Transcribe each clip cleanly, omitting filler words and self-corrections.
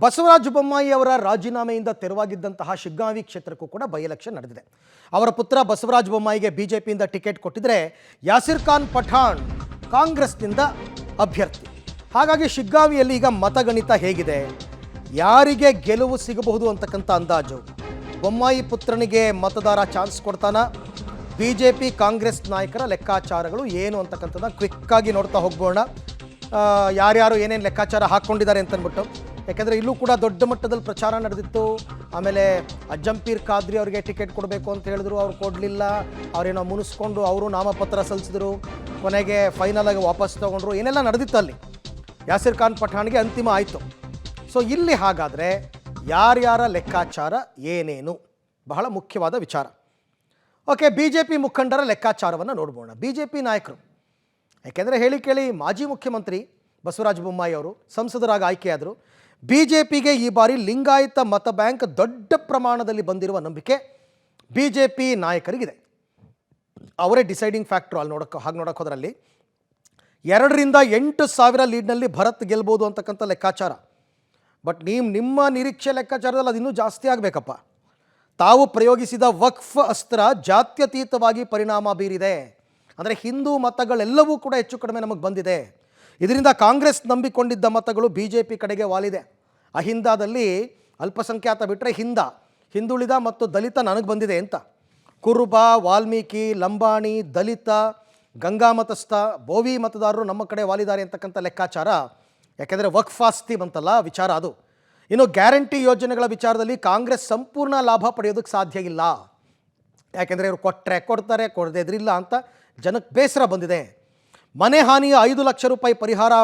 ಬಸವರಾಜ ಬೊಮ್ಮಾಯಿ ಅವರ ರಾಜೀನಾಮೆಯಿಂದ ತೆರವಾಗಿದ್ದಂತಹ ಶಿಗ್ಗಾಂವಿ ಕ್ಷೇತ್ರಕ್ಕೂ ಕೂಡ ಬೈ ಎಲೆಕ್ಷನ್ ನಡೆದಿದೆ. ಅವರ ಪುತ್ರ ಬಸವರಾಜ ಬೊಮ್ಮಾಯಿಗೆ ಬಿಜೆಪಿಯಿಂದ ಟಿಕೆಟ್ ಕೊಟ್ಟಿದ್ರೆ ಯಾಸಿರ್ ಖಾನ್ ಪಠಾಣ್ ಕಾಂಗ್ರೆಸ್ನಿಂದ ಅಭ್ಯರ್ಥಿ. ಹಾಗಾಗಿ ಶಿಗ್ಗಾಂವಿಯಲ್ಲಿ ಈಗ ಮತಗಣಿತ ಹೇಗಿದೆ, ಯಾರಿಗೆ ಗೆಲುವು ಸಿಗಬಹುದು ಅಂತಕ್ಕಂಥ ಅಂದಾಜು, ಬೊಮ್ಮಾಯಿ ಪುತ್ರನಿಗೆ ಮತದಾರ ಚಾನ್ಸ್ ಕೊಡ್ತಾನ, ಬಿಜೆಪಿ ಕಾಂಗ್ರೆಸ್ ನಾಯಕರ ಲೆಕ್ಕಾಚಾರಗಳು ಏನು ಅಂತಕ್ಕಂಥದ್ದನ್ನ ಕ್ವಿಕ್ಕಾಗಿ ನೋಡ್ತಾ ಹೋಗ್ಬೋಣ. ಯಾರ್ಯಾರು ಏನೇನು ಲೆಕ್ಕಾಚಾರ ಹಾಕ್ಕೊಂಡಿದ್ದಾರೆ ಅಂತಂದ್ಬಿಟ್ಟು, ಯಾಕೆಂದರೆ ಇಲ್ಲೂ ಕೂಡ ದೊಡ್ಡ ಮಟ್ಟದಲ್ಲಿ ಪ್ರಚಾರ ನಡೆದಿತ್ತು. ಆಮೇಲೆ ಅಜ್ಜಂಪೀರ್ ಖಾದ್ರಿ ಅವರಿಗೆ ಟಿಕೆಟ್ ಕೊಡಬೇಕು ಅಂತ ಹೇಳಿದ್ರು, ಅವ್ರು ಕೊಡಲಿಲ್ಲ. ಅವರೇನೋ ಮುನಿಸ್ಕೊಂಡು ಅವರು ನಾಮಪತ್ರ ಸಲ್ಲಿಸಿದ್ರು, ಕೊನೆಗೆ ಫೈನಲ್ ಆಗಿ ವಾಪಸ್ ತೊಗೊಂಡ್ರು. ಏನೆಲ್ಲ ನಡೆದಿತ್ತು ಅಲ್ಲಿ. ಯಾಸಿರ್ ಖಾನ್ ಪಠಾಣ್ಗೆ ಅಂತಿಮ ಆಯಿತು. ಸೊ ಇಲ್ಲಿ ಹಾಗಾದರೆ ಯಾರ್ಯಾರ ಲೆಕ್ಕಾಚಾರ ಏನೇನು ಬಹಳ ಮುಖ್ಯವಾದ ವಿಚಾರ. ಓಕೆ, ಬಿ ಜೆ ಪಿ ಮುಖಂಡರ ಲೆಕ್ಕಾಚಾರವನ್ನು ನೋಡ್ಬೋಣ. ಬಿ ಜೆ ಪಿ ನಾಯಕರು, ಯಾಕೆಂದರೆ ಹೇಳಿ ಕೇಳಿ ಮಾಜಿ ಮುಖ್ಯಮಂತ್ರಿ ಬಸವರಾಜ ಬೊಮ್ಮಾಯಿ ಅವರು ಸಂಸದರಾಗಿ ಆಯ್ಕೆಯಾದರು. ಬಿ ಜೆ ಪಿಗೆ ಈ ಬಾರಿ ಲಿಂಗಾಯತ ಮತ ಬ್ಯಾಂಕ್ ದೊಡ್ಡ ಪ್ರಮಾಣದಲ್ಲಿ ಬಂದಿರುವ ನಂಬಿಕೆ ಬಿ ಜೆ ಪಿ ನಾಯಕರಿಗಿದೆ. ಅವರೇ ಡಿಸೈಡಿಂಗ್ ಫ್ಯಾಕ್ಟ್ರು. ಅಲ್ಲಿ ನೋಡೋಕೆ ಹೋದ್ರಲ್ಲಿ 2ರಿಂದ 8,000 ಲೀಡ್ನಲ್ಲಿ ಭರತ್ ಗೆಲ್ಬೋದು ಅಂತಕ್ಕಂಥ ಲೆಕ್ಕಾಚಾರ. ಬಟ್ ನಿಮ್ಮ ನಿರೀಕ್ಷೆ ಲೆಕ್ಕಾಚಾರದಲ್ಲಿ ಅದು ಇನ್ನೂ ಜಾಸ್ತಿ ಆಗಬೇಕಪ್ಪ. ತಾವು ಪ್ರಯೋಗಿಸಿದ ವಕ್ಫ್ ಅಸ್ತ್ರ ಜಾತ್ಯತೀತವಾಗಿ ಪರಿಣಾಮ ಬೀರಿದೆ. ಅಂದರೆ ಹಿಂದೂ ಮತಗಳೆಲ್ಲವೂ ಕೂಡ ಹೆಚ್ಚು ಕಡಿಮೆ ನಮಗೆ ಬಂದಿದೆ. ಇದರಿಂದ ಕಾಂಗ್ರೆಸ್ ನಂಬಿಕೊಂಡಿದ್ದ ಮತಗಳು ಬಿ ಜೆ ಪಿ ಕಡೆಗೆ ವಾಲಿದೆ. ಅಹಿಂದಾದಲ್ಲಿ ಅಲ್ಪಸಂಖ್ಯಾತ ಬಿಟ್ಟರೆ ಹಿಂದುಳಿದ ಮತ್ತು ದಲಿತ ನನಗೆ ಬಂದಿದೆ ಅಂತ. ಕುರುಬ, ವಾಲ್ಮೀಕಿ, ಲಂಬಾಣಿ, ದಲಿತ, ಗಂಗಾಮತಸ್ಥ, ಬೋವಿ ಮತದಾರರು ನಮ್ಮ ಕಡೆ ವಾಲಿದ್ದಾರೆ ಅಂತಕ್ಕಂಥ ಲೆಕ್ಕಾಚಾರ. ಯಾಕೆಂದರೆ ವಕ್ಫ್ ಆಸ್ತಿ ಬಂತಲ್ಲ ವಿಚಾರ ಅದು. ಇನ್ನು ಗ್ಯಾರಂಟಿ ಯೋಜನೆಗಳ ವಿಚಾರದಲ್ಲಿ ಕಾಂಗ್ರೆಸ್ ಸಂಪೂರ್ಣ ಲಾಭ ಪಡೆಯೋದಕ್ಕೆ ಸಾಧ್ಯ ಇಲ್ಲ. ಯಾಕೆಂದರೆ ಇವರು ಕೊಟ್ಟರೆ ಕೊಡ್ತಾರೆ, ಕೊಡದೇ ಇದ್ರಿಲ್ಲ ಅಂತ ಜನಕ್ಕೆ ಬೇಸರ ಬಂದಿದೆ. ಮನೆ ಹಾನಿಯ 5 ಲಕ್ಷ ರೂಪಾಯಿ ಪರಿಹಾರ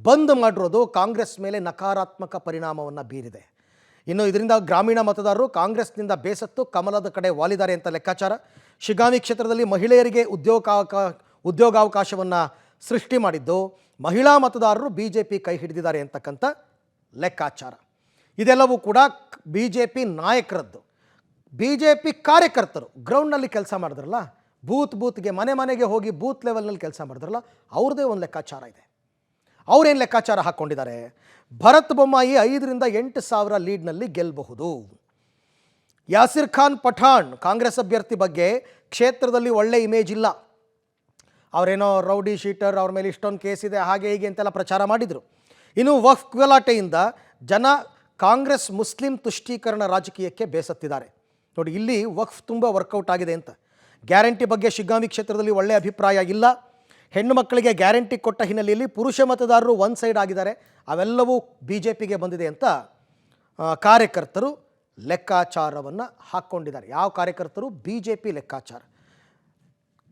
ಬಂದ್ ಮಾಡಿರೋದು ಕಾಂಗ್ರೆಸ್ ಮೇಲೆ ನಕಾರಾತ್ಮಕ ಪರಿಣಾಮವನ್ನು ಬೀರಿದೆ. ಇನ್ನು ಇದರಿಂದ ಗ್ರಾಮೀಣ ಮತದಾರರು ಕಾಂಗ್ರೆಸ್ನಿಂದ ಬೇಸತ್ತು ಕಮಲದ ಕಡೆ ವಾಲಿದ್ದಾರೆ ಅಂತ ಲೆಕ್ಕಾಚಾರ. ಶಿಗ್ಗಾಂವಿ ಕ್ಷೇತ್ರದಲ್ಲಿ ಮಹಿಳೆಯರಿಗೆ ಉದ್ಯೋಗಾವಕಾಶವನ್ನು ಸೃಷ್ಟಿ ಮಾಡಿದ್ದು ಮಹಿಳಾ ಮತದಾರರು ಬಿ ಜೆ ಪಿ ಕೈ ಹಿಡಿದಿದ್ದಾರೆ ಅಂತಕ್ಕಂಥ ಲೆಕ್ಕಾಚಾರ. ಇದೆಲ್ಲವೂ ಕೂಡ ಬಿ ಜೆ ಪಿ ನಾಯಕರದ್ದು. ಬಿ ಜೆ ಪಿ ಕಾರ್ಯಕರ್ತರು ಗ್ರೌಂಡ್ನಲ್ಲಿ ಕೆಲಸ ಮಾಡಿದ್ರಲ್ಲ, ಬೂತ್ಗೆ ಮನೆಗೆ ಹೋಗಿ ಬೂತ್ ಲೆವೆಲ್ನಲ್ಲಿ ಕೆಲಸ ಮಾಡಿದ್ರಲ್ಲ, ಅವ್ರದ್ದೇ ಒಂದು ಲೆಕ್ಕಾಚಾರ ಇದೆ. ಅವರೇನು ಲೆಕ್ಕಾಚಾರ ಹಾಕ್ಕೊಂಡಿದ್ದಾರೆ, ಭರತ್ ಬೊಮ್ಮಾಯಿ 5ರಿಂದ 8,000 ಲೀಡ್ನಲ್ಲಿ ಗೆಲ್ಲಬಹುದು. ಯಾಸಿರ್ ಖಾನ್ ಪಠಾಣ್ ಕಾಂಗ್ರೆಸ್ ಅಭ್ಯರ್ಥಿ ಬಗ್ಗೆ ಕ್ಷೇತ್ರದಲ್ಲಿ ಒಳ್ಳೆ ಇಮೇಜ್ ಇಲ್ಲ. ಅವರೇನೋ ರೌಡಿ ಶೀಟರ್, ಅವ್ರ ಮೇಲೆ ಇಷ್ಟೊಂದು ಕೇಸ್ ಇದೆ, ಹಾಗೆ ಹೀಗೆ ಅಂತೆಲ್ಲ ಪ್ರಚಾರ ಮಾಡಿದರು. ಇನ್ನು ವಕ್ಫ್ ಗಲಾಟೆಯಿಂದ ಜನ ಕಾಂಗ್ರೆಸ್ ಮುಸ್ಲಿಂ ತುಷ್ಟೀಕರಣ ರಾಜಕೀಯಕ್ಕೆ ಬೇಸತ್ತಿದ್ದಾರೆ. ನೋಡಿ, ಇಲ್ಲಿ ವಕ್ಫ್ ತುಂಬ ವರ್ಕೌಟ್ ಆಗಿದೆ ಅಂತ. ಗ್ಯಾರಂಟಿ ಬಗ್ಗೆ ಶಿಗ್ಗಾಂವಿ ಕ್ಷೇತ್ರದಲ್ಲಿ ಒಳ್ಳೆಯ ಅಭಿಪ್ರಾಯ ಇಲ್ಲ. ಹೆಣ್ಣು ಮಕ್ಕಳಿಗೆ ಗ್ಯಾರಂಟಿ ಕೊಟ್ಟ ಹಿನ್ನೆಲೆಯಲ್ಲಿ ಪುರುಷ ಮತದಾರರು ಒನ್ ಸೈಡ್ ಆಗಿದ್ದಾರೆ. ಅವೆಲ್ಲವೂ ಬಿ ಜೆ ಪಿಗೆ ಬಂದಿದೆ ಅಂತ ಕಾರ್ಯಕರ್ತರು ಲೆಕ್ಕಾಚಾರವನ್ನು ಹಾಕ್ಕೊಂಡಿದ್ದಾರೆ. ಯಾವ ಕಾರ್ಯಕರ್ತರು? ಬಿ ಜೆ ಪಿ ಲೆಕ್ಕಾಚಾರ.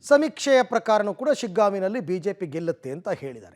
ಸಮೀಕ್ಷೆಯ ಪ್ರಕಾರನೂ ಕೂಡ ಶಿಗ್ಗಾಂವಿನಲ್ಲಿ ಬಿ ಜೆ ಪಿ ಗೆಲ್ಲುತ್ತೆ ಅಂತ ಹೇಳಿದ್ದಾರೆ.